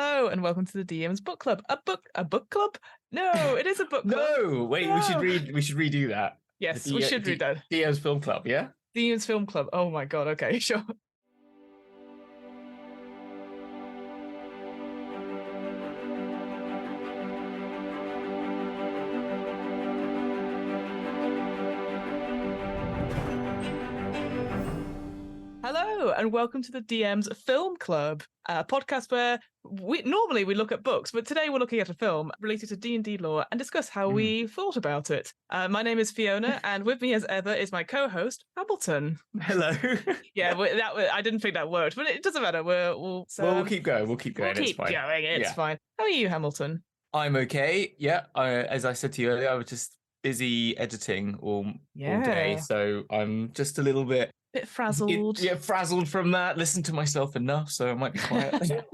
Hello and welcome to the DM's Book Club. A book club? No, it is a book club. No, wait, No. we should redo that. Yes, we should read that. DM's Film Club, yeah? DM's Film Club. Oh my god, okay, sure. Hello and welcome to the DM's Film Club, a podcast where we look at books, but today we're looking at a film related to D&D lore and discuss how we thought about it. My name is Fiona, and with me as ever is my co-host, Hamilton. Hello. Yeah, I didn't think that worked, but it doesn't matter. We'll keep going. We'll keep going. It's fine. How are you, Hamilton? I'm okay. Yeah, as I said to you earlier, I was just busy editing all day, so I'm just a little bit frazzled. Frazzled from that. Listen to myself enough, so I might be quiet.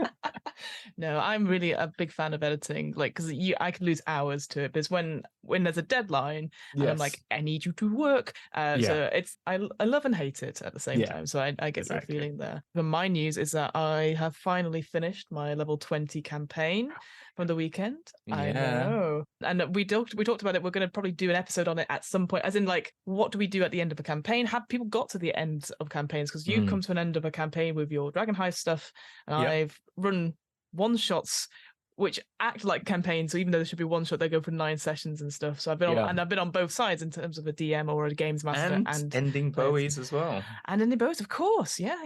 No, I'm really a big fan of editing, like, because I can lose hours to it. Because when there's a deadline, and I'm like, I need you to work. So I love and hate it at the same time. So I get that feeling there. But my news is that I have finally finished my level 20 campaign from the weekend. I know. And we talked about it. We're going to probably do an episode on it at some point, as in, like, what do we do at the end of a campaign? Have people got to the end of campaigns? Because you come to an end of a campaign with your Dragon Heist stuff, and I've run one-shots which act like campaigns, so even though there should be one shot, they go for 9 sessions and stuff. So I've been on both sides in terms of a DM or a games master, and ending Bowies as well. And ending Bowies, of course. Yeah.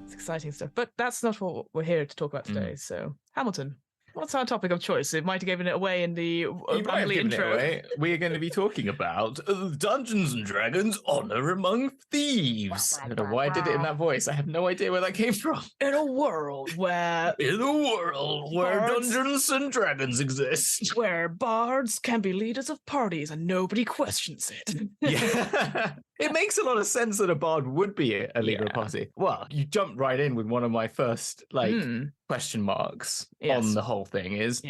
It's exciting stuff. But that's not what we're here to talk about today. So, Hamilton, what's our topic of choice? It might have given it away in the rambly intro. We are going to be talking about Dungeons and Dragons Honor Among Thieves. I don't know why I did it in that voice. I have no idea where that came from. In a world where Dungeons and Dragons exist. Where bards can be leaders of parties and nobody questions it. Yeah. It makes a lot of sense that a bard would be a leader of a party. Well, you jumped right in with one of my first question marks on the whole thing is,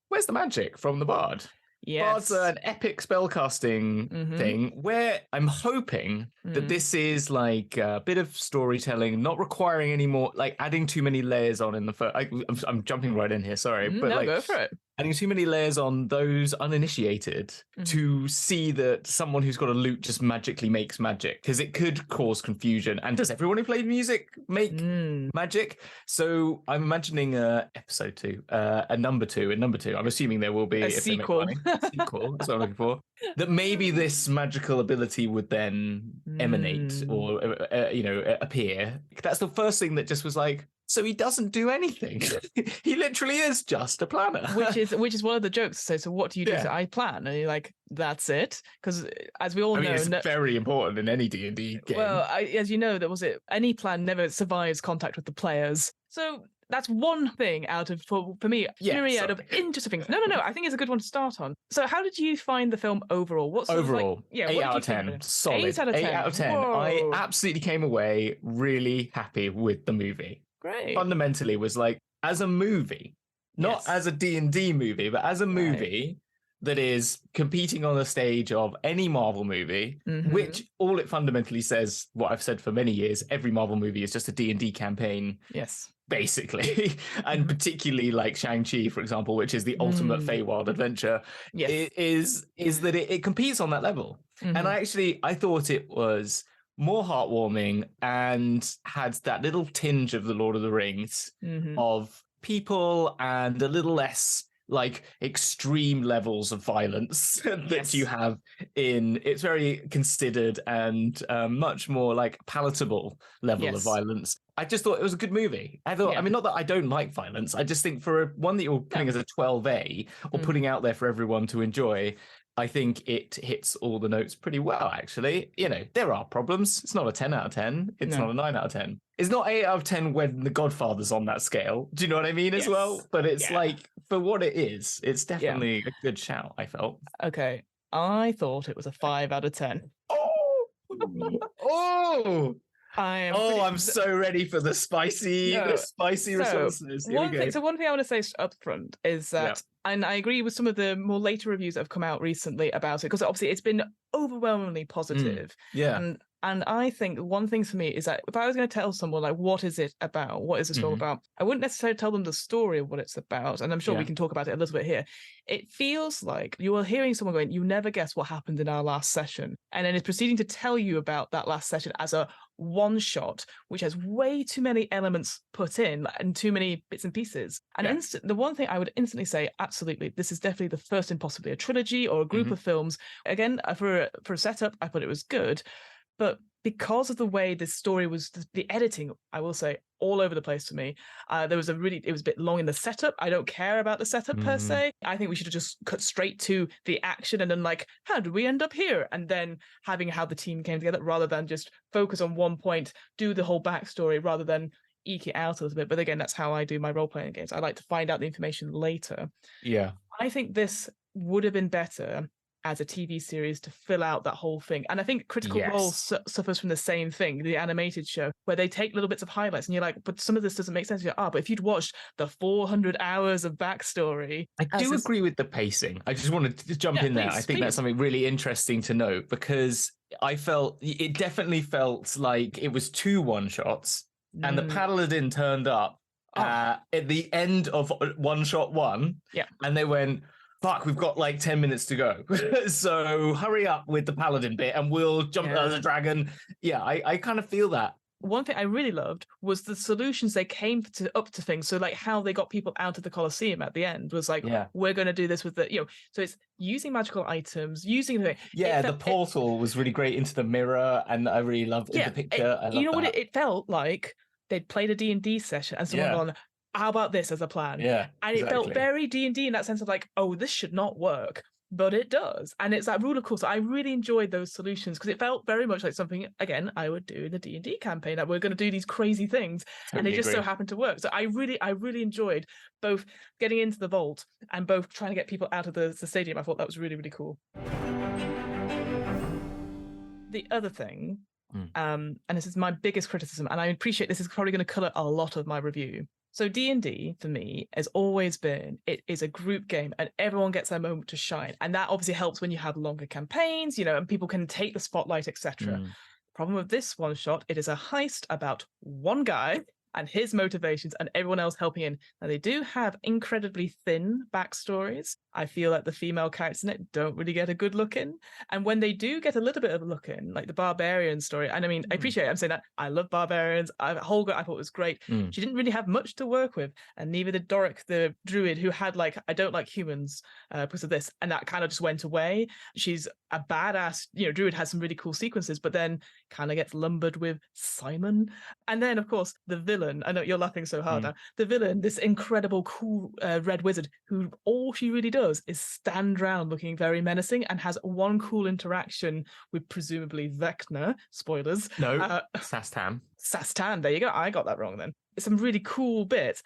where's the magic from the bard? Bards are an epic spellcasting thing where I'm hoping that this is like a bit of storytelling, not requiring any more, like adding too many layers on in the first. I'm jumping right in here, sorry. But go for it. Adding too many layers on those uninitiated to see that someone who's got a lute just magically makes magic, because it could cause confusion. And does everyone who played music make magic? So I'm imagining episode 2, a number 2. In number 2, I'm assuming there will be a sequel. Sequel, that's what I'm looking for. That maybe this magical ability would then emanate or appear. That's the first thing that just was like, so he doesn't do anything. He literally is just a planner. Which is one of the jokes. So what do you do? So I plan, and you're like, that's it. Because as we all know, it's very important in any D&D game. Well, as you know, any plan never survives contact with the players. So that's one thing out of, for me, myriad of interesting things. No, I think it's a good one to start on. So how did you find the film overall? What's overall? 8 out of 10. Solid. 8 out of 10. 8 out of 10. Whoa. I absolutely came away really happy with the movie. Great. Fundamentally was like, as a movie, not as a D&D movie, but as a movie that is competing on the stage of any Marvel movie, which all it fundamentally says, what I've said for many years, every Marvel movie is just a D&D campaign. Yes. Basically, and particularly like Shang-Chi, for example, which is the ultimate Feywild adventure, is that it competes on that level. And I thought it was more heartwarming and had that little tinge of the Lord of the Rings of people and a little less like extreme levels of violence that you have in it's very considered and much more like palatable level of violence. I just thought it was a good movie. I thought, I mean, not that I don't like violence. I just think for one that you're putting as a 12A or putting out there for everyone to enjoy, I think it hits all the notes pretty well, actually. You know, there are problems. It's not a 10 out of 10. It's not a 9 out of 10. It's not 8 out of 10 when The Godfather's on that scale. Do you know what I mean as well? But it's like, for what it is, it's definitely a good shout, I felt. Okay. I thought it was a 5 out of 10. I'm so ready for the spicy responses. One thing I want to say up front is that, and I agree with some of the more later reviews that have come out recently about it, because obviously it's been overwhelmingly positive. Yeah. And And I think one thing for me is that if I was going to tell someone, like, what is it about? What is this all about? I wouldn't necessarily tell them the story of what it's about. And I'm sure we can talk about it a little bit here. It feels like you are hearing someone going, you never guess what happened in our last session. And then it's proceeding to tell you about that last session as a one shot, which has way too many elements put in and too many bits and pieces. And the one thing I would instantly say, absolutely, this is definitely the first in possibly a trilogy or a group of films. Again, for a setup, I thought it was good. But because of the way this story was, the editing, I will say, all over the place for me. It was a bit long in the setup. I don't care about the setup per se. I think we should have just cut straight to the action and then like, how did we end up here? And then having how the team came together rather than just focus on one point, do the whole backstory rather than eke it out a little bit. But again, that's how I do my role-playing games. I like to find out the information later. Yeah. I think this would have been better as a TV series to fill out that whole thing. And I think Critical Role suffers from the same thing, the animated show, where they take little bits of highlights and you're like, but some of this doesn't make sense. You're like, but if you'd watched the 400 hours of backstory. I do agree with the pacing. I just wanted to jump in there. I think that's something really interesting to note because it definitely felt like it was 2 one-shots and the Paladin turned up at the end of one shot 1. Yeah. And they went, fuck, we've got like 10 minutes to go. So hurry up with the Paladin bit and we'll jump as a dragon. Yeah, I kind of feel that. One thing I really loved was the solutions they came up to things. So like how they got people out of the Colosseum at the end was like, we're going to do this with so it's using magical items, using the... Yeah, the portal was really great into the mirror and I really loved the picture. What it felt like? They'd played a D&D session and someone gone, how about this as a plan? Yeah, and it felt very D&D in that sense of like, oh, this should not work, but it does. And it's that rule of course. I really enjoyed those solutions because it felt very much like something, again, I would do in the D&D campaign, that we're going to do these crazy things. And they just so happened to work. So I really enjoyed both getting into the vault and both trying to get people out of the stadium. I thought that was really, really cool. The other thing, and this is my biggest criticism, and I appreciate this is probably going to colour a lot of my review. So D&D, for me, has always been, it is a group game and everyone gets their moment to shine. And that obviously helps when you have longer campaigns, and people can take the spotlight, etc. Problem with this one shot, it is a heist about one guy and his motivations and everyone else helping in. Now, they do have incredibly thin backstories. I feel like the female characters in it don't really get a good look in. And when they do get a little bit of a look in, like the barbarian story, and I mean, I appreciate it. I'm saying that I love barbarians. Holger, I thought was great. She didn't really have much to work with. And neither did Doric, the druid, who had like, I don't like humans because of this. And that kind of just went away. She's a badass, druid, has some really cool sequences, but then kind of gets lumbered with Simon. And then, of course, the villain, I know you're laughing so hard now, the villain, this incredible cool red wizard who all she really does is stand around looking very menacing and has one cool interaction with presumably Vecna. Spoilers. No, Sastan. Sastan, there you go. I got that wrong then. It's some really cool bits.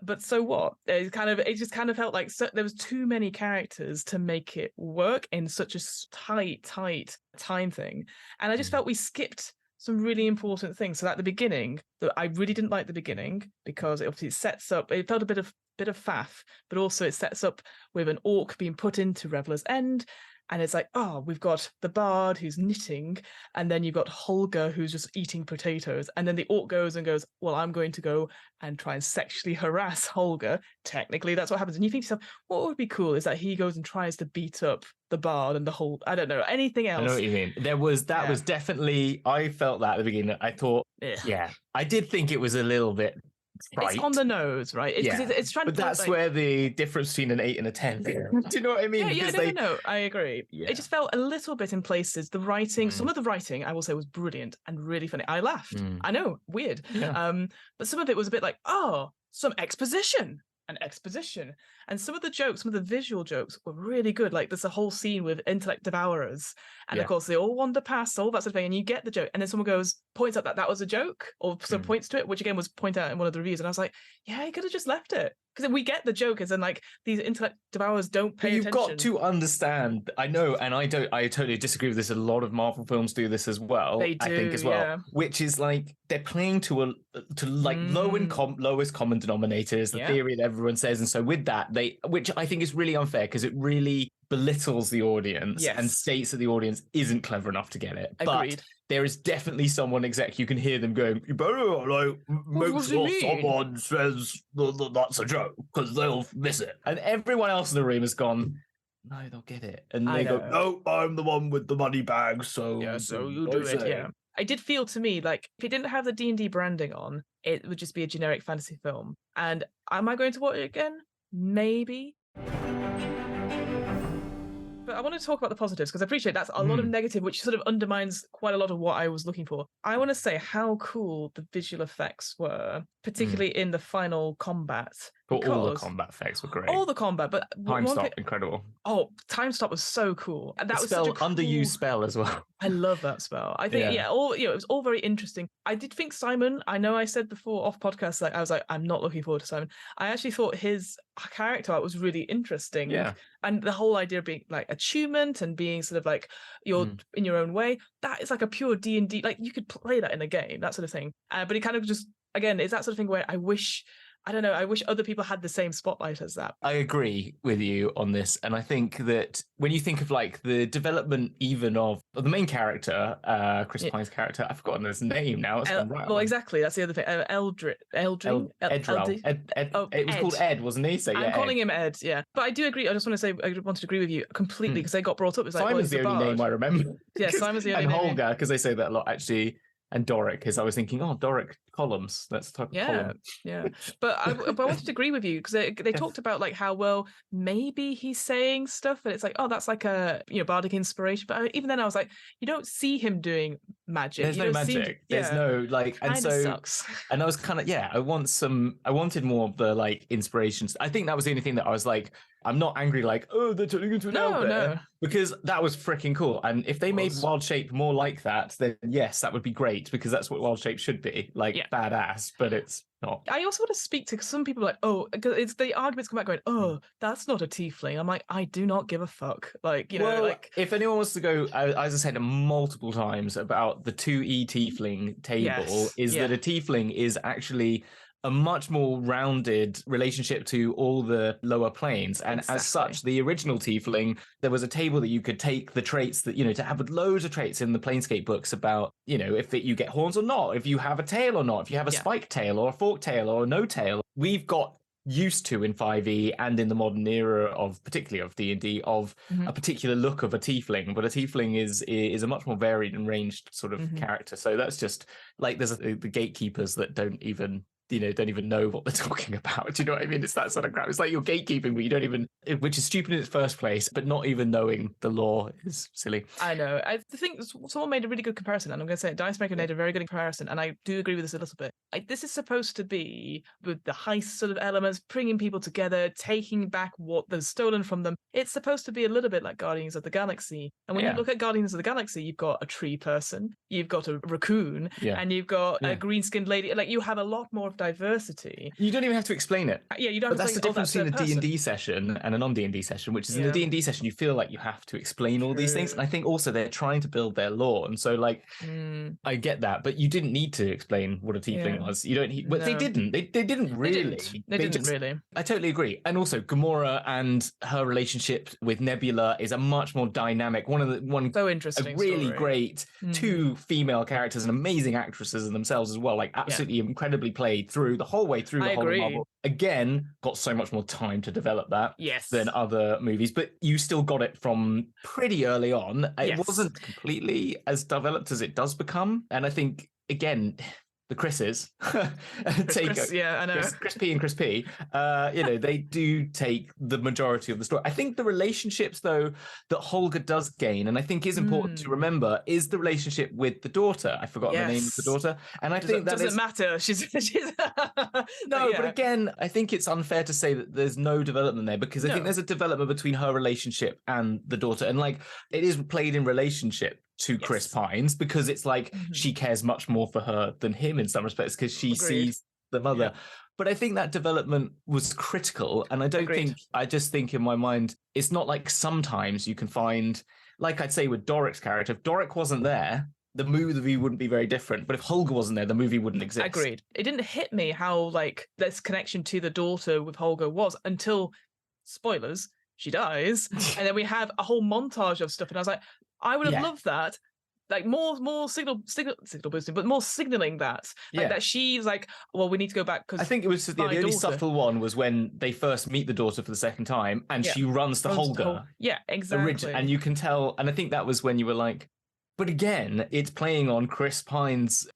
But so what? It just kind of felt like there was too many characters to make it work in such a tight time thing. And I just felt we skipped some really important things. So at the beginning, I really didn't like the beginning because it obviously sets up, it felt a bit of faff, but also it sets up with an orc being put into Reveler's End. And it's like, we've got the bard who's knitting, and then you've got Holger who's just eating potatoes. And then the orc goes, well, I'm going to go and try and sexually harass Holger. Technically, that's what happens. And you think to yourself, what would be cool is that he goes and tries to beat up the bard and the whole, I don't know, anything else. I know what you mean. Was definitely, I felt that at the beginning. I thought, I did think it was a little bit right. It's on the nose, right? It's trying but to. But that's where the difference between an 8 and a 10. Do you know what I mean? No, I agree. Yeah. It just felt a little bit in places. The writing, some of the writing, I will say, was brilliant and really funny. I laughed. I know, weird. Yeah. But some of it was a bit like, some exposition. And some of the jokes, some of the visual jokes were really good. Like there's a whole scene with intellect devourers, and of course they all wander past, all that sort of thing, and you get the joke, and then someone points out that was a joke, or some points to it, which again was pointed out in one of the reviews, and I was like, yeah, you could have just left it. Because we get the joke as in like these intellect devourers don't pay attention. You've got to understand, I know, and I totally disagree with this. A lot of Marvel films do this as well. They do, I think as well, which is like they're playing to lowest common denominator is the theory that everyone says, and so with that which I think is really unfair because it really belittles the audience and states that the audience isn't clever enough to get it. Agreed. But there is definitely someone exec. You can hear them going, "You better make sure someone says that's a joke because they'll miss it." And everyone else in the room has gone, "No, they'll get it." And they go, "No, I'm the one with the money bag, so you do it." Yeah, it did feel to me like if it didn't have the D&D branding on, it would just be a generic fantasy film. And am I going to watch it again? Maybe. But I want to talk about the positives because I appreciate that's a lot of negative, which sort of undermines quite a lot of what I was looking for. I want to say how cool the visual effects were, particularly in the final combat. All the combat effects were great. All the combat, but Time Stop, incredible. Oh, Time Stop was so cool. And that was such a cool... underused spell as well. I love that spell. I think, it was all very interesting. I did think Simon, I know I said before off podcast, like I was like, I'm not looking forward to Simon. I actually thought his character art was really interesting. Yeah. And the whole idea of being like attunement and being sort of like you're in your own way, that is like a pure D&D, like you could play that in a game, that sort of thing. But it kind of just, again, it's that sort of thing where I wish other people had the same spotlight as that. I agree with you on this. And I think that when you think of like the development even of the main character, Chris Pine's character, I've forgotten his name now. Exactly. That's the other thing. Eldrin. It was called Ed, wasn't he? So, I'm calling him Ed, yeah. But I do agree. I just want to say, I wanted to agree with you completely because they got brought up. It's like, Simon's the only name I remember. Yeah, Simon's the only name. And Holger, because they say that a lot actually. And Doric, because I was thinking, Doric columns. That's the type of column. Yeah. But I wanted to agree with you because they talked about like how well maybe he's saying stuff, and it's like, that's like a bardic inspiration. But even then, I was like, you don't see him doing magic. There's no magic. There's no like, and so sucks. And I was kind of I wanted more of the like inspirations. I think that was the only thing that I was like, I'm not angry like, they're turning into an owlbear. No. Because that was freaking cool. And if they made Wild Shape more like that, then yes, that would be great because that's what Wild Shape should be. Like badass, but it's not. I also want to speak to some people like, because it's the arguments come back going, that's not a tiefling. I'm like, I do not give a fuck. Like, like if anyone wants to go, as I said multiple times about the 2E tiefling table, that a tiefling is actually a much more rounded relationship to all the lower planes. And as such, the original tiefling, there was a table that you could take the traits that, to have loads of traits in the Planescape books about, if you get horns or not, if you have a tail or not, if you have a spiked tail or a forked tail or no tail. We've got used to in 5e and in the modern era of particularly of D&D of a particular look of a tiefling, but a tiefling is a much more varied and ranged sort of character. So that's just like there's the gatekeepers that don't even know what they're talking about. Do you know what I mean? It's that sort of crap. It's like you're gatekeeping, but you don't even, which is stupid in its first place, but not even knowing the law is silly. I know. I think someone made a really good comparison, and I'm going to say Dice Maker made a very good comparison, and I do agree with this a little bit. This is supposed to be, with the heist sort of elements, bringing people together, taking back what they've stolen from them. It's supposed to be a little bit like Guardians of the Galaxy. And when you look at Guardians of the Galaxy, you've got a tree person, you've got a raccoon, and you've got a green-skinned lady. Like, you have a lot more diversity. You don't even have to explain it. You don't. But that's the difference between a D&D session and a non-D&D session, which is in the D&D session you feel like you have to explain all these things. And I think also they're trying to build their lore, and so like I get that, but you didn't need to explain what a tiefling was. You don't. But they didn't. They didn't really. They didn't really. I totally agree. And also Gamora and her relationship with Nebula is a much more dynamic. So interesting. A really great two female characters and amazing actresses in themselves as well. Like absolutely incredibly played through the whole way through the whole Marvel. Again, got so much more time to develop that than other movies, but you still got it from pretty early on. It wasn't completely as developed as it does become. And I think, again, the Chris's Chris, I know. Chris P and Chris P, they do take the majority of the story. I think the relationships, though, that Holger does gain, and I think is important to remember, is the relationship with the daughter. I've forgotten the name of the daughter. And I think that doesn't matter. She's No, but again, I think it's unfair to say that there's no development there, because I think there's a development between her relationship and the daughter. And like, it is played in relationship to Chris Pines, because it's like she cares much more for her than him in some respects, because she sees the mother. But I think that development was critical. And I just think in my mind, it's not like sometimes you can find, like I'd say with Doric's character, if Doric wasn't there, the movie wouldn't be very different. But if Holger wasn't there, the movie wouldn't exist. Agreed. It didn't hit me how like this connection to the daughter with Holger was until, spoilers, she dies. And then we have a whole montage of stuff. And I was like, I would have loved that, like more signal boosting, but more signaling that that she's like, well, we need to go back because I think it was the only subtle one was when they first meet the daughter for the second time, and she runs to Holger. Yeah, exactly. And you can tell, and I think that was when you were like, but again, it's playing on Chris Pine's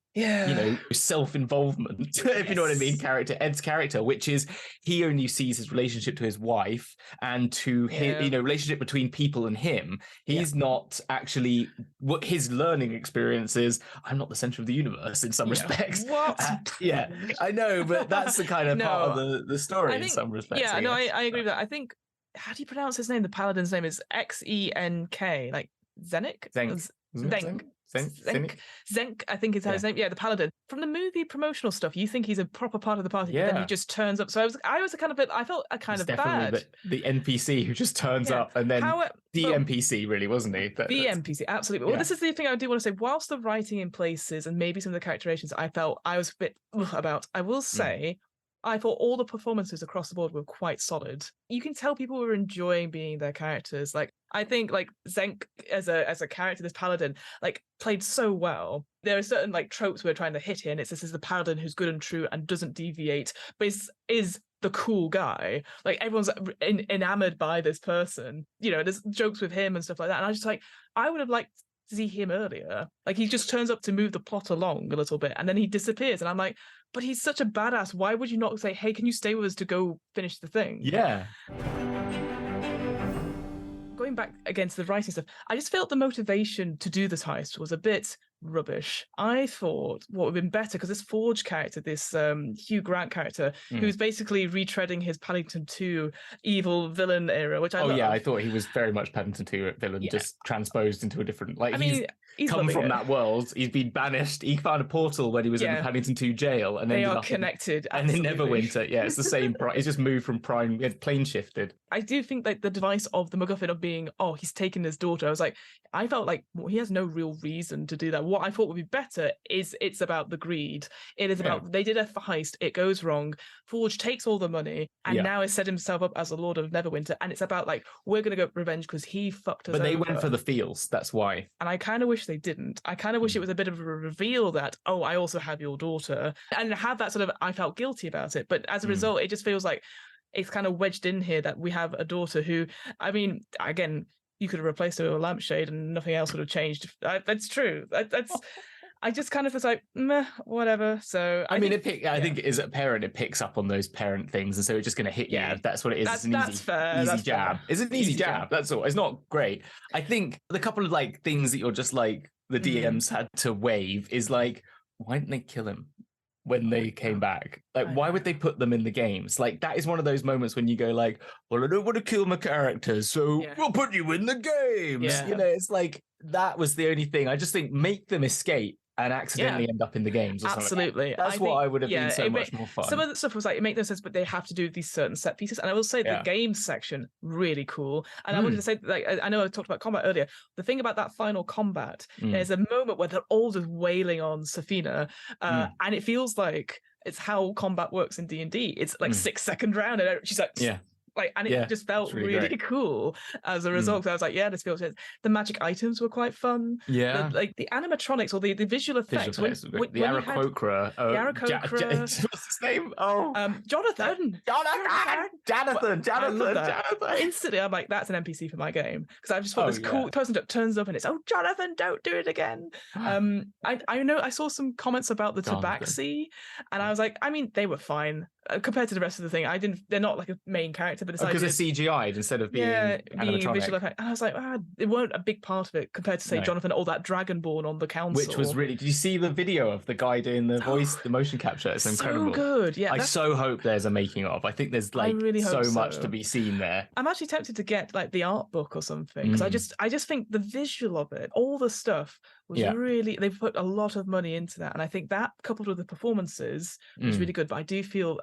self-involvement, if you know what I mean, Ed's character, which is he only sees his relationship to his wife and to his, relationship between people and him. He's not actually, what his learning experience is, I'm not the center of the universe in some respects. What? I know, but that's the kind of part of the story in some respects. Yeah, no, I agree with that. I think, how do you pronounce his name? The paladin's name is Xenk, like Zenik? Zenk, I think is his name. Yeah, the paladin. From the movie promotional stuff, you think he's a proper part of the party, but then he just turns up. So I was I felt kind of bad. The NPC who just turns up, and then the NPC really, wasn't he? The NPC, absolutely. Well, this is the thing I do want to say. Whilst the writing in places and maybe some of the characterizations I felt I was a bit about, I will say, I thought all the performances across the board were quite solid. You can tell people were enjoying being their characters. Like, I think like Zenk as a character, this paladin, like played so well. There are certain like tropes we're trying to hit in. It's this is the paladin who's good and true and doesn't deviate, but is the cool guy. Like everyone's enamored by this person. There's jokes with him and stuff like that. And I just I would have liked to see him earlier. Like he just turns up to move the plot along a little bit, and then he disappears. And I'm like, but he's such a badass. Why would you not say, hey, can you stay with us to go finish the thing? Yeah. Going back again to the writing stuff, I just felt the motivation to do this heist was a bit rubbish. I thought what would have been better, because this Forge character, this Hugh Grant character, who's basically retreading his Paddington 2 evil villain era, which I love. I thought he was very much Paddington 2 villain, just transposed into a different, he's come from that world. He's been banished. He found a portal when he was in the Paddington 2 jail, and they are connected. And in Neverwinter, it's the same. He's just moved from Prime. He had plane shifted. I do think like the device of the MacGuffin of being, he's taken his daughter. I felt like he has no real reason to do that. What I thought would be better is it's about the greed. It is about they did a heist, it goes wrong. Forge takes all the money and now has set himself up as the Lord of Neverwinter, and it's about like we're gonna go revenge because he fucked us. But they over. went for the feels. That's why. And I kind of wish they didn't. I kind of wish it was a bit of a reveal that I also have your daughter, and have that sort of I felt guilty about it. But as a result, it just feels like it's kind of wedged in here that we have a daughter who, I mean, again, you could have replaced her with a lampshade and nothing else would have changed. That's true. I just kind of was like, meh, whatever. So I think as a parent, it picks up on those parent things, and so it's just going to hit you. That's what it is. It's an easy jab. It's an easy jab. That's all. It's not great. I think the couple of like things that you're just like the DMs had to waive is like, why didn't they kill him when they came back? Like, why would they put them in the games? Like, that is one of those moments when you go like, well, I don't want to kill my characters, so we'll put you in the games. It's like, that was the only thing. I just think make them escape and accidentally end up in the games or absolutely. That's what I would have been so much more fun. Some of the stuff was like, it made no sense, but they have to do these certain set pieces. And I will say the games section, really cool. And I wanted to say, like, I know I talked about combat earlier. The thing about that final combat, there's a moment where they're all just wailing on Safina. And it feels like it's how combat works in D&D. It's like 6-second round, and she's like, it just felt really cool as a result. I was like, this feels good. The magic items were quite fun. The animatronics or the visual effects. The Aarakocra. What's his name? Jonathan. Instantly, I'm like, that's an NPC for my game, because I just thought this cool person that turns up and it's, Jonathan, don't do it again. I know I saw some comments about the Tabaxi, and I was like, I mean, they were fine compared to the rest of the thing. They're not like a main character, but it's because they're CGI'd instead of being visual effect. And I was like, it weren't a big part of it compared to say Jonathan or that Dragonborn on the council, which was really. Did you see the video of the guy doing the voice, the motion capture? It's incredible. So good. Yeah, I so hope there's a making of. I think there's like so much to be seen there. I'm actually tempted to get like the art book or something, because I just think the visual of it, all the stuff was really, they've put a lot of money into that, and I think that coupled with the performances was really good. But I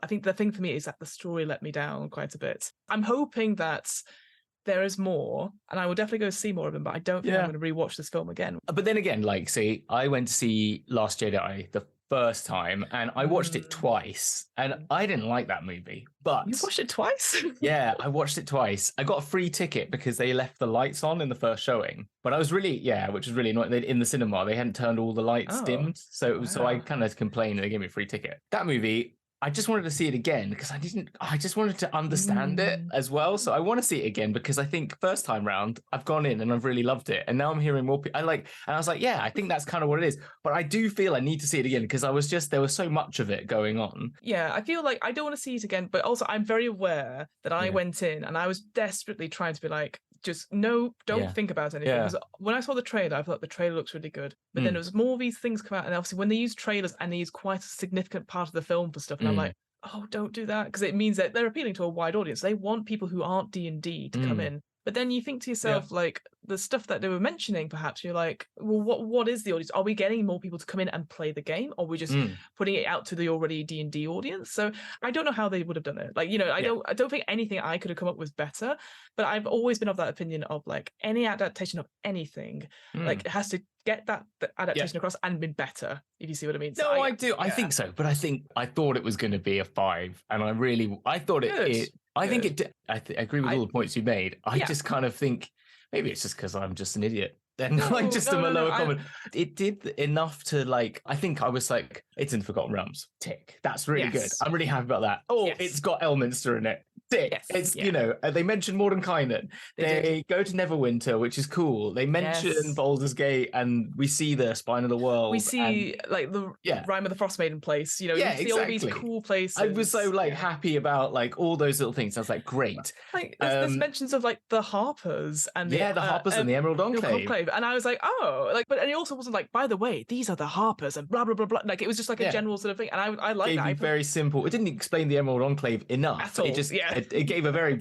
think the thing for me is that the story let me down quite a bit. I'm hoping that there is more, and I will definitely go see more of them, but I don't think I'm going to rewatch this film again. But then again, like, say, I went to see Last Jedi, the first time, and I watched it twice, and I didn't like that movie. But you watched it twice? Yeah, I watched it twice. I got a free ticket because they left the lights on in the first showing. But I was really, which was really annoying. In the cinema, they hadn't turned all the lights dimmed, so I kind of complained, and they gave me a free ticket. That movie, I just wanted to see it again because I just wanted to understand it as well. So I want to see it again because I think first time round I've gone in and I've really loved it, and now I'm hearing more people. And I was like, I think that's kind of what it is. But I do feel I need to see it again because there was so much of it going on. Yeah, I feel like I don't want to see it again, but also I'm very aware that I went in and I was desperately trying to be like, just don't think about anything. Because when I saw the trailer, I thought the trailer looks really good. But then there was more of these things come out, and obviously when they use trailers and they use quite a significant part of the film for stuff, and I'm like, oh, don't do that, because it means that they're appealing to a wide audience. They want people who aren't D&D to come in. But then you think to yourself, like, the stuff that they were mentioning, perhaps you're like, well, what is the audience? Are we getting more people to come in and play the game, or are we just putting it out to the already D&D audience? So I don't know how they would have done it. Like, I don't think anything I could have come up with better, but I've always been of that opinion of like any adaptation of anything, like it has to get that adaptation across and been better, if you see what I mean. So I do. I think so, but I thought it was going to be a 5, and I thought it I think it did. I agree with all the points you made. I just kind of think maybe it's just because I'm just an idiot. Then a lower comment. It did enough to like. I think I was like, it's in Forgotten Realms. Tick. That's really good. I'm really happy about that. Oh, it's got Elminster in it. Tick. Yes. It's they mention Mordenkainen. They go to Neverwinter, which is cool. They mention Baldur's Gate, and we see the Spine of the World. We see like the Rime of the Frostmaiden place. You see all these cool places. I was so happy about like all those little things. I was like, great. Like there's mentions of like the Harpers and the Harpers and the Emerald Enclave. And I was like, oh, like, but and it also wasn't like, by the way, these are the Harpers and blah blah blah blah. Like it was just like a general sort of thing, and I like that. Very simple. It didn't explain the Emerald Enclave enough. At all. It just it gave a very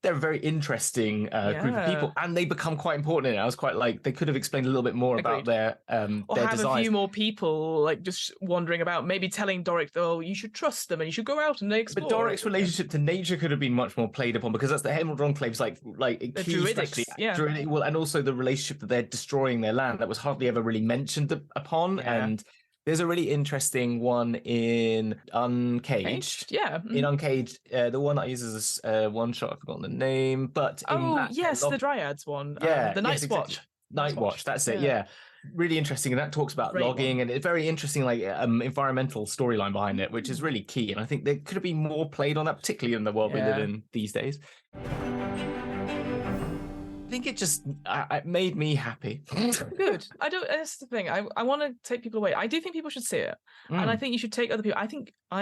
they're a very interesting group of people, and they become quite important. And I was quite like they could have explained a little bit more about their or their have desires. A few more people like just wandering about, maybe telling Doric, oh, you should trust them and you should go out and explore. But Doric's relationship to nature could have been much more played upon, because that's the Emerald Enclave's like the Druidics, Druidic, and also the relationship that they're destroying their land that was hardly ever really mentioned upon. And there's a really interesting one in Uncaged. In Uncaged, the one that I use as a one shot, I've forgotten the name, but the Dryads one. The Night's Watch. Night Watch, that's it. Really interesting, and that talks about logging, and it's very interesting, like environmental storyline behind it, which is really key. And I think there could have been more played on that, particularly in the world we live in these days. I think it just it made me happy. Good. That's the thing. I want to take people away. I do think people should see it, and I think you should take other people. I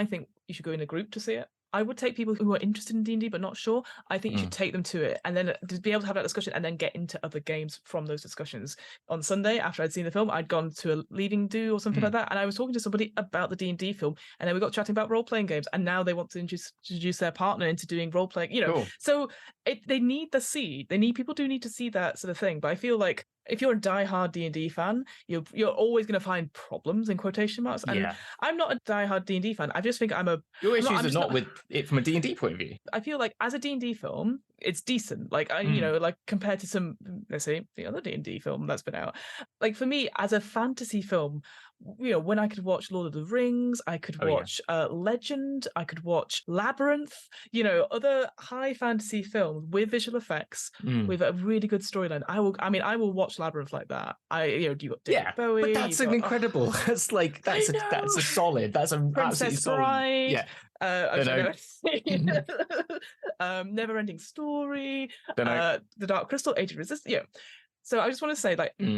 think you should go in a group to see it. I would take people who are interested in D&D but not sure. I think you should take them to it, and then to be able to have that discussion and then get into other games from those discussions. On Sunday, after I'd seen the film, I'd gone to a leaving do or something like that, and I was talking to somebody about the D&D film, and then we got chatting about role-playing games, and now they want to introduce their partner into doing role-playing, Cool. So they need the seed. People do need to see that sort of thing, but I feel like if you're a diehard D&D fan, you're always going to find problems in quotation marks. And I'm not a diehard D&D fan. I just think your issues are not with it from a D&D point of view. I feel like as a D&D film, it's decent. Like like compared to some, let's say, the other D&D film that's been out. Like for me, as a fantasy film, when I could watch Lord of the Rings, I could watch Legend, I could watch Labyrinth, other high fantasy films with visual effects, with a really good storyline. I will watch Labyrinth like that. You got David Bowie. But that's incredible. That's a solid. That's a Princess Bride. Never Ending Story. The Dark Crystal, Age of Resistance. So I just want to say,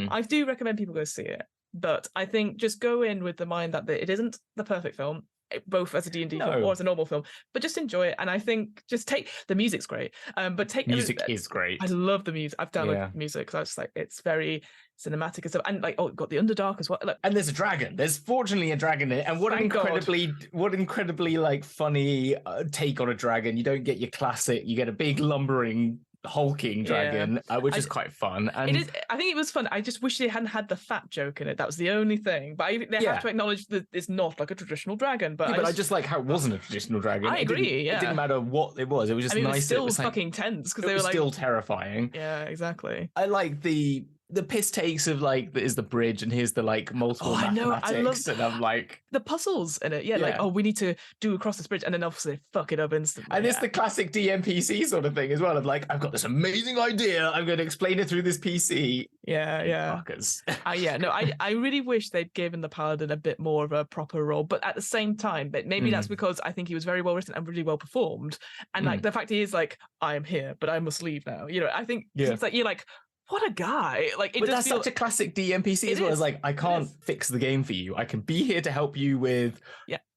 I do recommend people go see it. But I think just go in with the mind that it isn't the perfect film, both as a D&D film or as a normal film, but just enjoy it. And I think just take the music's great. But take music is great. I love the music. I've downloaded music because I was like, it's very cinematic and stuff. And got the Underdark as well. And there's a dragon. There's fortunately a dragon in it. And what an incredibly like funny take on a dragon. You don't get your classic. You get a big lumbering hulking dragon, which is quite fun. And it is. I think it was fun. I just wish they hadn't had the fat joke in it. That was the only thing. But they have to acknowledge that it's not like a traditional dragon. But I just like how it wasn't a traditional dragon. I agree. It didn't matter what it was. It was just nice. It was still fucking tense because they were still terrifying. Yeah, exactly. I like the the piss takes of like, is the bridge and here's the like multiple mathematics, and I'm like the puzzles in it. Yeah, like, oh, we need to do across this bridge, and then obviously they fuck it up instantly. And it's the classic DMPC sort of thing as well, of like, I've got this amazing idea, I'm going to explain it through this PC. Fuckers. I really wish they'd given the Paladin a bit more of a proper role, but at the same time, but maybe that's because I think he was very well written and really well performed, and like the fact he is like, I am here, but I must leave now. You know, I think it's like, you're like, what a guy. Like, but that's such a classic DMPC as well. It's like, I can't fix the game for you. I can be here to help you with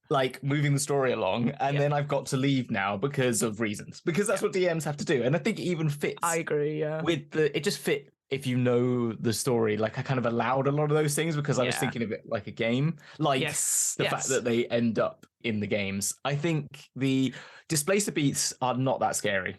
like moving the story along, and then I've got to leave now because of reasons. Because that's what DMs have to do. And I think it even fits. I agree, with it just fit if you know the story. Like, I kind of allowed a lot of those things because I was thinking of it like a game. Like the fact that they end up in the games. I think the displacer beats are not that scary.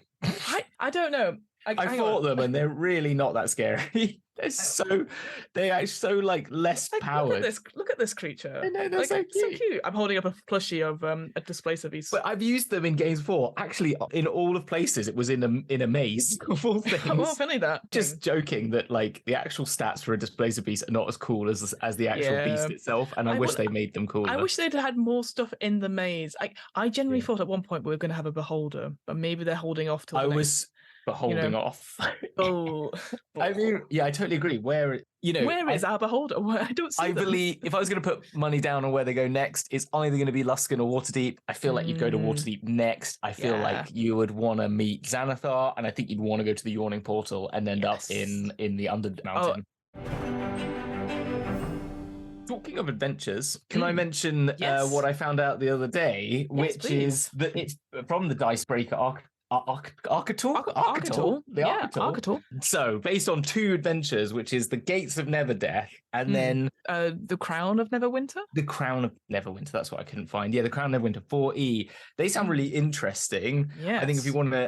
I don't know. I fought them and they're really not that scary. They're actually so like less powered. Look at this creature. I know, they're like, so cute. I'm holding up a plushie of a displacer beast. But I've used them in games before. Actually, in all of places, it was in a maze of all things. Well, funny that. Just joking that like the actual stats for a displacer beast are not as cool as the actual beast itself, and I wish they made them cooler. I wish they'd had more stuff in the maze. I genuinely thought at one point we were going to have a beholder, but maybe they're holding off till holding off. I mean, I totally agree. Where is our beholder? I don't see them. believe if I was going to put money down on where they go next, it's either going to be Luskan or Waterdeep. I feel like you'd go to Waterdeep next. I feel like you would want to meet Xanathar, and I think you'd want to go to the Yawning Portal and end up in the Under Mountain. Talking of adventures, can I mention what I found out the other day, which is that it's from the Dicebreaker Archital. So, based on 2 adventures, which is the Gates of Neverdeath and then the Crown of Neverwinter. The Crown of Neverwinter. That's what I couldn't find. Yeah, the Crown of Neverwinter 4E. They sound really interesting. Yes. I think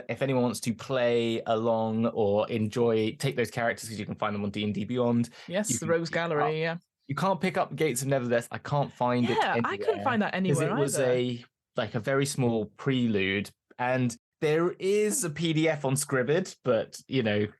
if anyone wants to play along or take those characters, because you can find them on D&D Beyond. Yes, the Rogues Gallery. You can't pick up Gates of Neverdeath. I can't find it anywhere. I couldn't find that anywhere. It was a very small prelude, and there is a PDF on Scribd, but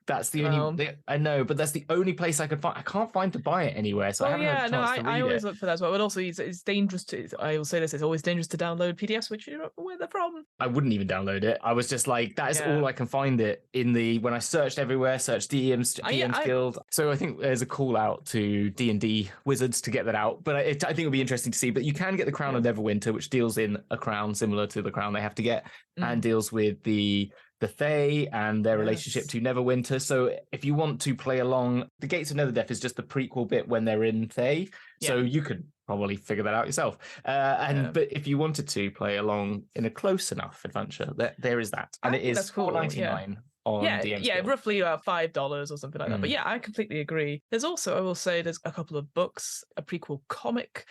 that's the only. I know, but that's the only place I could find. I can't find to buy it anywhere, so I haven't had a chance to read I always look for that as well. But also, it's dangerous to. I will say this: it's always dangerous to download PDFs, which you don't know where they're from. I wouldn't even download it. I was just like, that is all I can find it in the. When I searched everywhere, searched DM's Guild. So I think there's a call out to D&D wizards to get that out. But I think it'll be interesting to see. But you can get the Crown of Neverwinter, which deals in a crown similar to the crown they have to get, and deals with the Fae and their relationship to Neverwinter. So if you want to play along, the Gates of Neverdeath is just the prequel bit when they're in Fae. So you could probably figure that out yourself. But if you wanted to play along in a close enough adventure, there is that. And it is $4.99 on DM's Guild. Roughly $5 or something like that. But I completely agree. There's also, I will say, there's a couple of books, a prequel comic,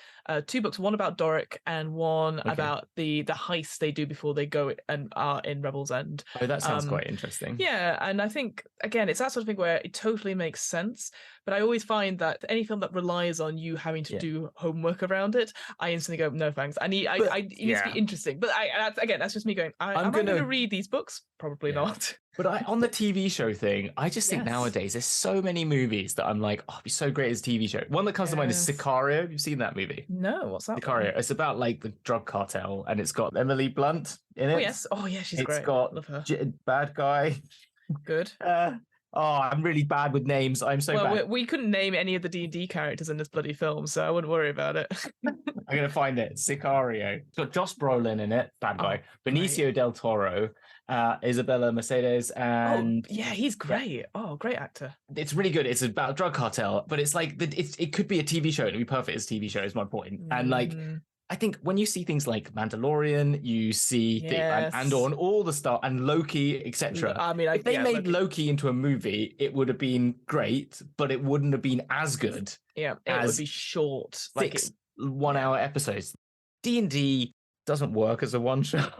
2 books, one about Doric and one about the heist they do before they go and are in Rebel's End. Oh, that sounds quite interesting. Yeah, and I think, again, it's that sort of thing where it totally makes sense. But I always find that any film that relies on you having to do homework around it, I instantly go, no thanks. It needs to be interesting. But that's just me going, am I going to read these books? Probably not. But on the TV show thing, I just think nowadays there's so many movies that I'm like, it'd be so great as a TV show. One that comes to mind is Sicario. You've seen that movie? No, what's that? Sicario. One? It's about like the drug cartel, and it's got Emily Blunt in it. Oh yeah, she's great. It's got Love her. Bad guy. Good. I'm really bad with names. I'm so bad. We couldn't name any of the D&D characters in this bloody film, so I wouldn't worry about it. I'm going to find it. Sicario. It's got Josh Brolin in it, bad guy. Benicio del Toro, Isabella Mercedes, and... he's great. Oh, great actor. It's really good. It's about a drug cartel, but it's like, it could be a TV show. It'd be perfect as a TV show, is my point. And like... I think when you see things like Mandalorian, you see Andor and all the stuff, and Loki, etc. I mean, if they made Loki into a movie, it would have been great, but it wouldn't have been as good. Yeah, it would be short, 6 1-hour episodes. D&D doesn't work as a one shot.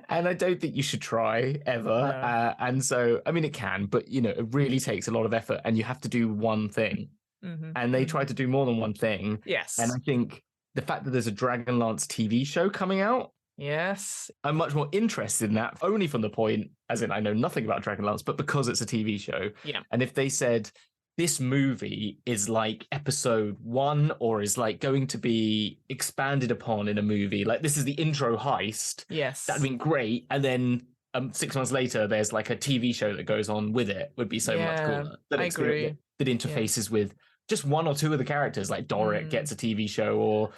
And I don't think you should try ever. And so, I mean, it can, but it really takes a lot of effort, and you have to do one thing. And they try to do more than one thing. Yes. And I think the fact that there's a Dragonlance TV show coming out, I'm much more interested in that, only from the point, as in I know nothing about Dragonlance, but because it's a TV show. Yeah. And if they said, this movie is like episode 1 or is like going to be expanded upon in a movie. Like this is the intro heist. Yes. That'd been great. And then 6 months later, there's like a TV show that goes on with it. Would be so much cooler. I agree. That interfaces with just 1 or 2 of the characters, like Doric gets a TV show or,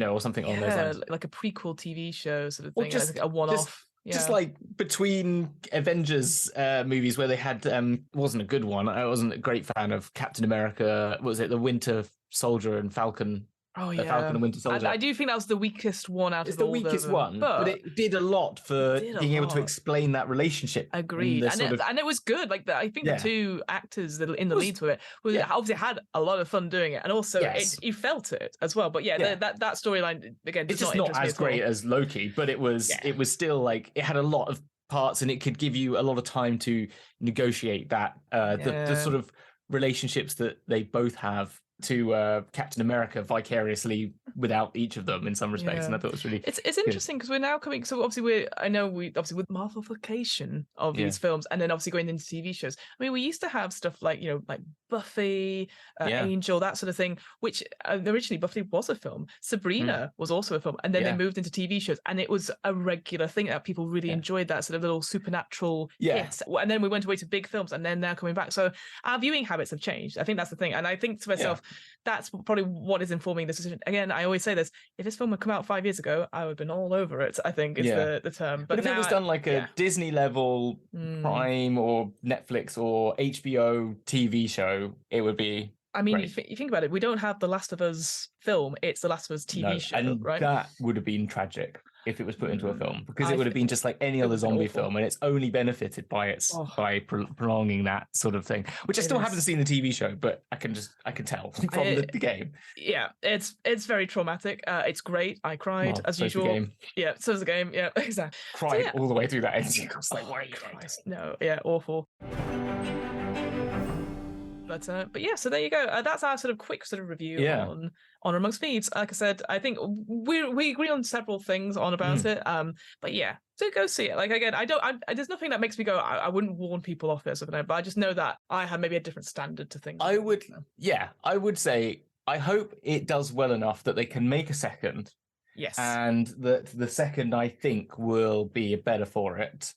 or something on those lines. Like a prequel TV show sort of thing, just like a one-off. Just like between Avengers movies where they had, wasn't a good one. I wasn't a great fan of Captain America. What was it? The Winter Soldier and Falcon. Oh yeah, Falcon and Winter Soldier. I do think that was the weakest one out of all. It's the weakest one, but it did a lot for being able to explain that relationship. Agreed, and it was good. Like I think the 2 actors that in the leads with it obviously had a lot of fun doing it, and also you felt it as well. But that storyline again, it's just not as great as Loki, but it was still like it had a lot of parts, and it could give you a lot of time to negotiate that the sort of relationships that they both have to Captain America vicariously without each of them in some respects, and I thought it was really it's interesting because we're now coming. So obviously we with Marvelification of these films, and then obviously going into TV shows. I mean, we used to have stuff like like Buffy, Angel, that sort of thing. Which originally Buffy was a film. Sabrina was also a film, and then they moved into TV shows, and it was a regular thing that people really enjoyed. That sort of little supernatural hit. And then we went away to big films, and then now coming back. So our viewing habits have changed. I think that's the thing, and I think to myself. That's probably what is informing this decision. Again, I always say this: if this film had come out 5 years ago, I would have been all over it. I think is the term. But if it was done like a Disney level Prime or Netflix or HBO TV show, it would be. I mean, you think about it. We don't have the Last of Us film; it's the Last of Us TV show, and right? That would have been tragic if it was put into a film, because it would have been just like any other zombie film, and it's only benefited by by prolonging that sort of thing, which I still haven't seen the TV show, but I can tell from the game. Yeah, it's very traumatic. It's great. I cried as usual. The game. Yeah, so is the game. Yeah, exactly. Cried all the way through that ending. I was like, why are you crying? No, awful. But yeah, so there you go. That's our sort of quick sort of review on Amongst Thieves. Like I said, I think we agree on several things about it. But yeah, so go see it. Like again, there's nothing that makes me go, I wouldn't warn people off it, but I just know that I have maybe a different standard to things. I would say I hope it does well enough that they can make a second. Yes, and that the second I think will be better for it.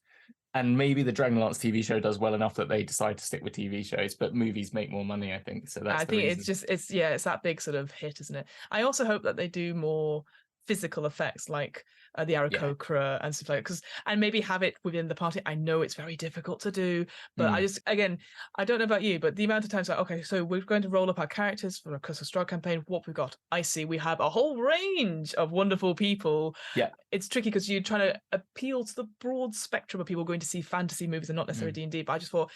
And maybe the Dragonlance TV show does well enough that they decide to stick with TV shows, but movies make more money, I think. So that's the reason. It's that big sort of hit, isn't it? I also hope that they do more physical effects like the Aarakocra and stuff like that, and maybe have it within the party. I know it's very difficult to do, but I don't know about you, but the amount of times like, okay, so we're going to roll up our characters for a Curse of Strahd campaign. What we've got, I see we have a whole range of wonderful people. Yeah, it's tricky because you're trying to appeal to the broad spectrum of people going to see fantasy movies and not necessarily D&D. But I just thought,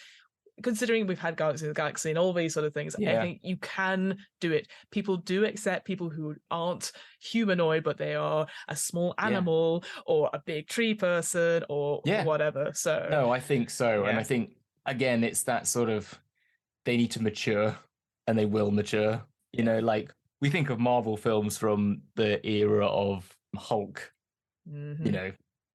considering we've had Guardians of the Galaxy and all these sort of things, I think you can do it. People do accept people who aren't humanoid, but they are a small animal or a big tree person or whatever. So no, I think so. And I think, again, it's that sort of, they need to mature, and they will mature. Like we think of Marvel films from the era of Hulk,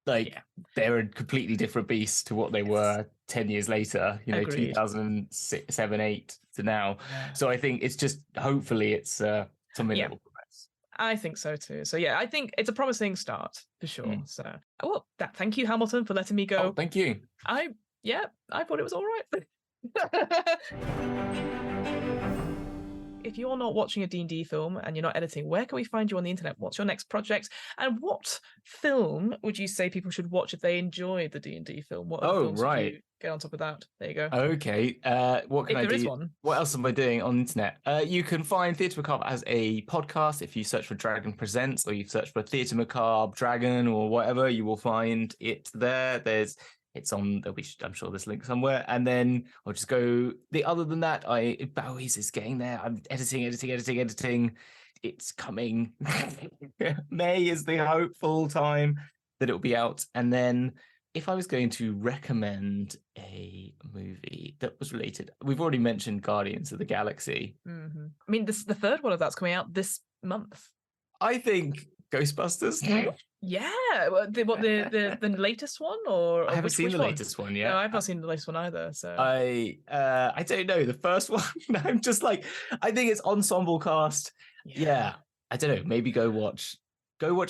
they're a completely different beast to what they were 10 years later, 2007, 8 to now. So I think it's just, hopefully it's something that will progress. I think so too. So I think it's a promising start for sure. So thank you, Hamilton, for letting me go. Oh, thank you. I thought it was all right. If you're not watching a D&D film and you're not editing, where can we find you on the internet? What's your next project? And what film would you say people should watch if they enjoyed the D&D film? What other films would you get on top of that? There you go. Okay. What can I do? There is one. What else am I doing on the internet? You can find Theatre Macabre as a podcast. If you search for Dragon Presents, or you search for Theatre Macabre Dragon or whatever, you will find it there. It's on, I'm sure there's a link somewhere. And then I'll just go, other than that, Bowie's is getting there. I'm editing. It's coming. May is the hopeful time that it'll be out. And then if I was going to recommend a movie that was related, we've already mentioned Guardians of the Galaxy. Mm-hmm. I mean, the third one of that's coming out this month. I think Ghostbusters. Yeah, the latest one, or I haven't which seen the one? latest one yet. No, I've not seen the latest one either. So I don't know. The first one, I'm just like, I think it's ensemble cast. Yeah, I don't know. Maybe go watch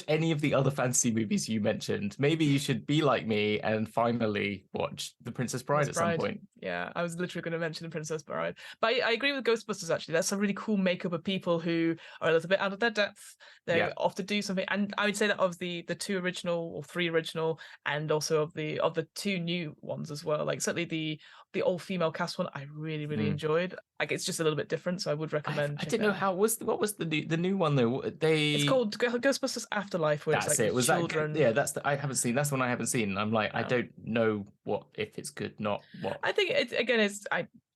any of the other fantasy movies you mentioned. Maybe you should be like me and finally watch The Princess Bride at some point. Yeah, I was literally going to mention The Princess Bride. But I agree with Ghostbusters, actually. That's a really cool makeup of people who are a little bit out of their depth. They often do something. And I would say that of the two original or three original, and also of the two new ones as well. Like certainly the all-female cast one, I really, really enjoyed. Like it's just a little bit different, so I would recommend. I didn't know what was the new one though. It's called Ghostbusters Afterlife, where that's it's like it. Was children. That that's the I haven't seen. That's the one I haven't seen. I'm like, I don't know if it's good, not what. I think it's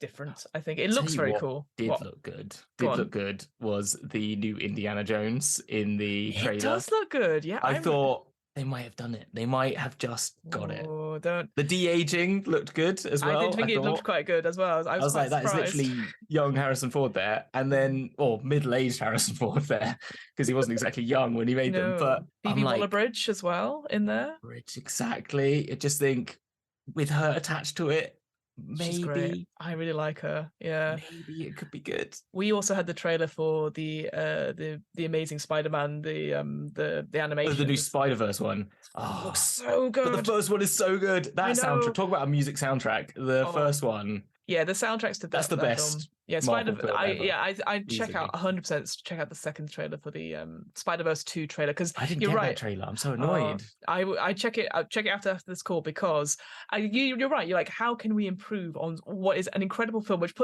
different. I think it looks very cool. Look good. Look good was the new Indiana Jones in the trailer. It does look good. Yeah, I thought they might have done it. They might have just got it. Don't. The de-aging looked good as well. I did think it looked quite good as well. I was like, surprised. that is literally young Harrison Ford there, and then middle-aged Harrison Ford there, because he wasn't exactly young when he made them. But Phoebe Waller-Bridge as well in there. Exactly. I just think with her attached to it, maybe I really like her. Yeah, maybe it could be good. We also had the trailer for the Amazing Spider-Man, the animation, the new Spider-Verse one. Oh, it looks so good. But the first one is so good. That soundtrack. Talk about a music soundtrack. The first one. Yeah, the soundtracks to that's the best. Film. Yeah, I check out 100%. Check out the second trailer for the Spider-Verse 2 trailer, because I didn't get that trailer. I'm so annoyed. I check it. I'll check it after this call, because you're right. You're like, how can we improve on what is an incredible film, which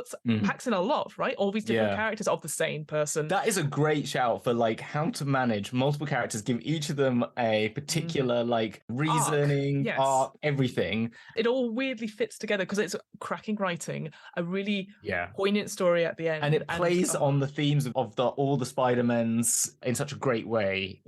packs in a lot, right? All these different characters of the same person. That is a great shout for like how to manage multiple characters. Give each of them a particular like reasoning, arc, everything. It all weirdly fits together because it's cracking writing, a really poignant story at the end, and it plays on the themes of all the Spider-Mans in such a great way.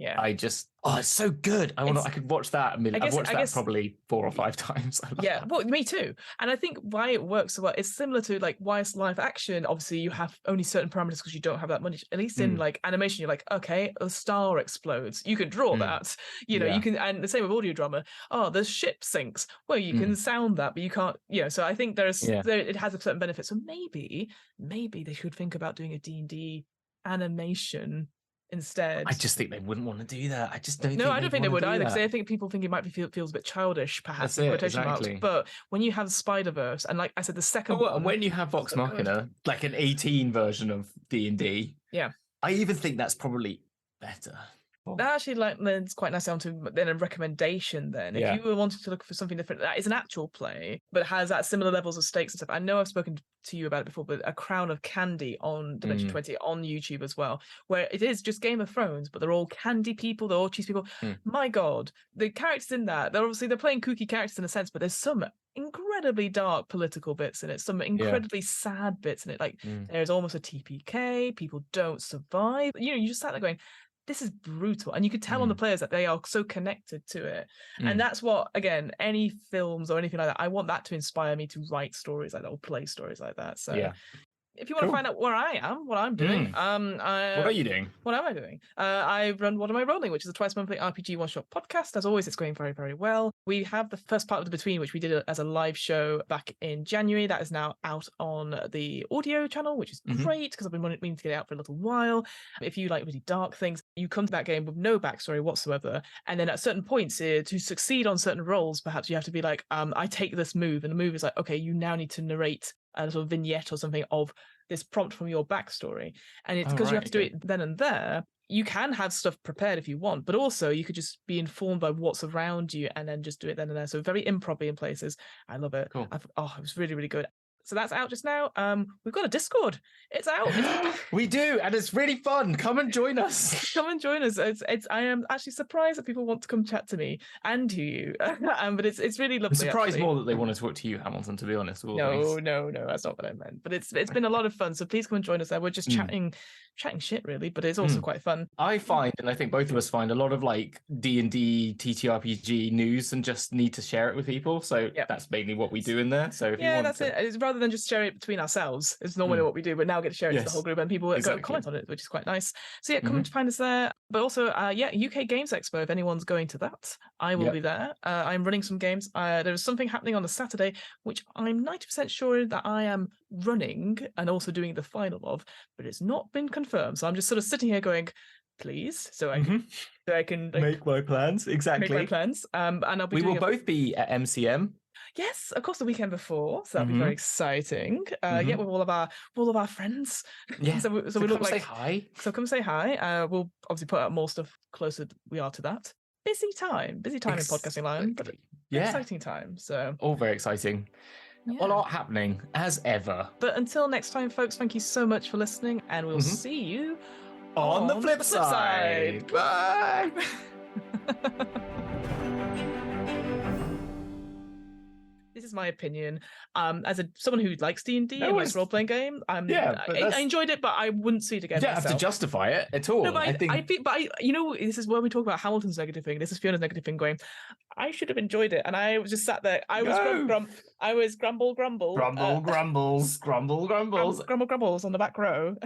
It's so good. I could watch that. I've watched that probably 4 or 5 times. Well, me too. And I think why it works so well, it's similar to like why it's live action. Obviously, you have only certain parameters because you don't have that money. At least in like animation, you're like, okay, a star explodes. You can draw that. You know, you can, and the same with audio drama. Oh, the ship sinks. Well, you can sound that, but you can't. So I think it has a certain benefit. So maybe they should think about doing a D&D animation instead. I just think they wouldn't want to do that. I just don't. No, I don't think they would either, because I think people think it might feels a bit childish, perhaps, in quotation marks. But when you have Spider-Verse, and like I said, the second one, when you have Vox Machina, like an 18 version of D&D, I even think that's probably better. That actually lends quite nicely onto then a recommendation. Then, if you were wanting to look for something different, that is an actual play, but has that similar levels of stakes and stuff. I know I've spoken to you about it before, but A Crown of Candy on Dimension 20 on YouTube as well, where it is just Game of Thrones, but they're all candy people, they're all cheese people. My God, the characters in that, they're playing kooky characters in a sense, but there's some incredibly dark political bits in it, some incredibly sad bits in it. Like there's almost a TPK, people don't survive. You just sat there going, this is brutal, and you could tell on the players that they are so connected to it. And that's what, again, any films or anything like that, I want that to inspire me to write stories like that or play stories like that. So if you want to find out where I am, what I'm doing, what are you doing? What am I doing? I run What Am I Rolling, which is a twice monthly RPG one-shot podcast. As always, it's going very, very well. We have the first part of The Between, which we did as a live show back in January. That is now out on the audio channel, which is great, because I've been meaning to get it out for a little while. If you like really dark things, you come to that game with no backstory whatsoever. And then at certain points, to succeed on certain roles, perhaps you have to be like, I take this move. And the move is like, okay, you now need to narrate a sort of vignette or something of this prompt from your backstory, and it's because you have to do it then and there. You can have stuff prepared if you want, but also you could just be informed by what's around you and then just do it then and there. So very improv-y in places. I love it. Cool. It was really, really good. So that's out just now. We've got a Discord. It's out. We do, and it's really fun. Come and join us. Come and join us. I am actually surprised that people want to come chat to me and to you. But it's really lovely. I'm surprised more that they want to talk to you, Hamilton, to be honest. No, that's not what I meant. But it's been a lot of fun. So please come and join us there. We're just chatting shit really, but it's also quite fun. I find, and I think both of us find, a lot of like D&D TTRPG news and just need to share it with people. So that's mainly what we do in there. So if you want that's it. It's rather rather than just share it between ourselves, it's normally what we do, but now we get to share it to the whole group, and people go comment on it, which is quite nice. So yeah, come to find us there. But also, UK Games Expo, if anyone's going to that, I will be there. I'm running some games. There's something happening on the Saturday, which I'm 90% sure that I am running and also doing the final of, but it's not been confirmed. So I'm just sort of sitting here going, please, so I can like, make my plans. Exactly. Make my plans. And I'll be. We will both be at MCM. Yes, of course, the weekend before, so that'll be very exciting. Yeah, with all of our friends. Yeah, so we come look say like hi. So come say hi. We'll obviously put out more stuff closer we are to that. Busy time in podcasting land, but exciting time. So all very exciting. A lot happening as ever. But until next time, folks, thank you so much for listening, and we'll see you on the flip side. Bye. This is my opinion. As someone who likes D&D and likes role-playing game, I enjoyed it, but I wouldn't see it again. You don't have to justify it at all. No, but I think, you know, this is where we talk about Hamilton's negative thing. This is Fiona's negative thing. Going, I should have enjoyed it, and I was just sat there. I was grumbles on the back row.